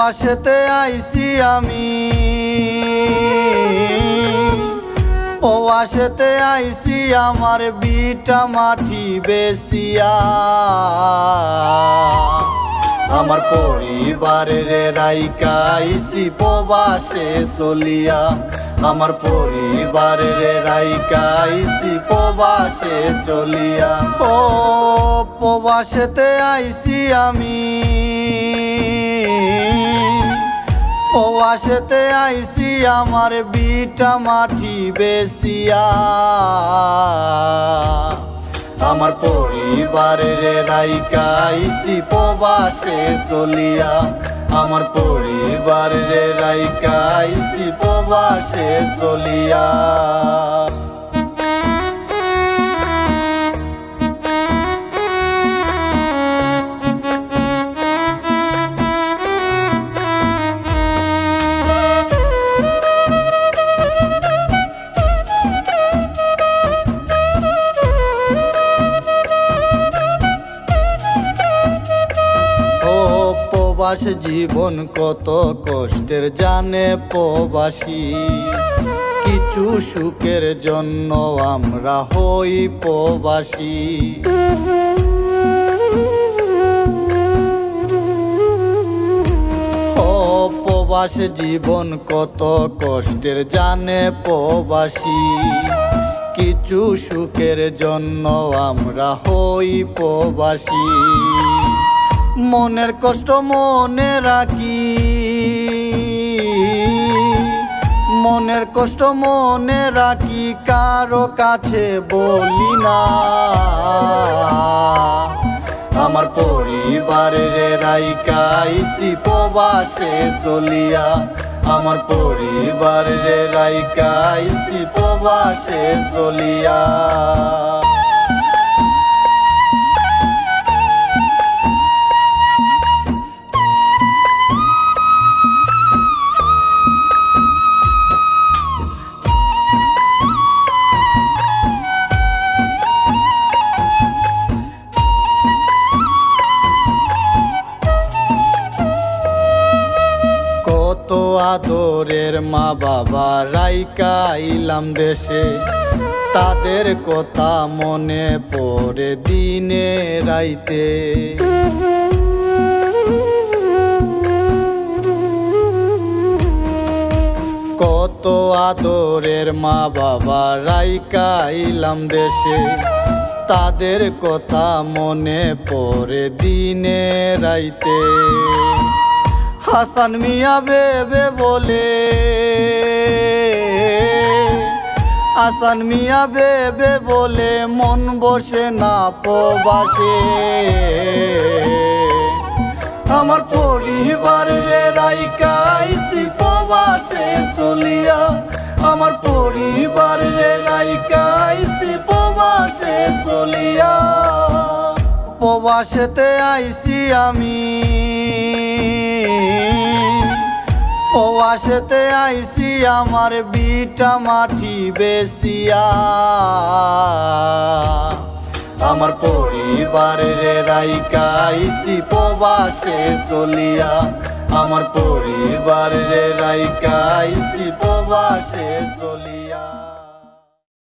প্রবাসেতে আইছি আমি, প্রবাসেতে আইছি আমার বিটা মাটি বেচিয়া। আমার পরিবারের রাইকা আইছি প্রবাসে চলিয়া, আমার পরিবারের রাইকা আইছি প্রবাসে চলিয়া। ও প্রবাসেতে আইছি আমি, প্রবাসেতে আইছি আমার বিটা মাটি বেচিয়া। আমার পরিবারের রাইকা আইছি প্রবাসে চলিয়া, আমার পরিবারের রাইকা আইছি প্রবাসে চলিয়া। প্রবাস জীবন কত কষ্টের জানে প্রবাসী, কিছু সুখের জন্য আমরা হই প্রবাসী। ও প্রবাস জীবন কত কষ্টের জানে প্রবাসী, কিছু সুখের জন্য আমরা হই প্রবাসী। মনের কষ্ট মনে রাখি, মনের কষ্ট মনে রাখি, কারো কাছে বলি না। আমার পরিবারের রাইকা আইছি প্রবাসে চলিয়া, আমার পরিবারের রাইকা আইছি প্রবাসে চলিয়া। কত আদরের মা বাবা রাইকা আইলাম দেশে, তাদের কথা মনে পড়ে দিনে রাইতে। কত আদরের মা বাবা রাইকা আইলাম দেশে, তাদের কথা মনে পড়ে দিনে রাইতে। হাসান মিয়া বেবে বলে, হাসান মিয়া বেবে বলে, মন বসে না প্রবাসে। আমার পরিবারের রাইকা আইছি প্রবাসে চলিয়া, আমার পরিবারের রাইকা আইছি প্রবাসে চলিয়া। প্রবাসেতে আইছি আমি, প্রবাসেতে আইছি আমার বিটা মাটি বেচিয়া। আমার পরিবারের রাইকা আইছি প্রবাসে চলিয়া, আমার পরিবারের রাইকা আইছি প্রবাসে চলিয়া।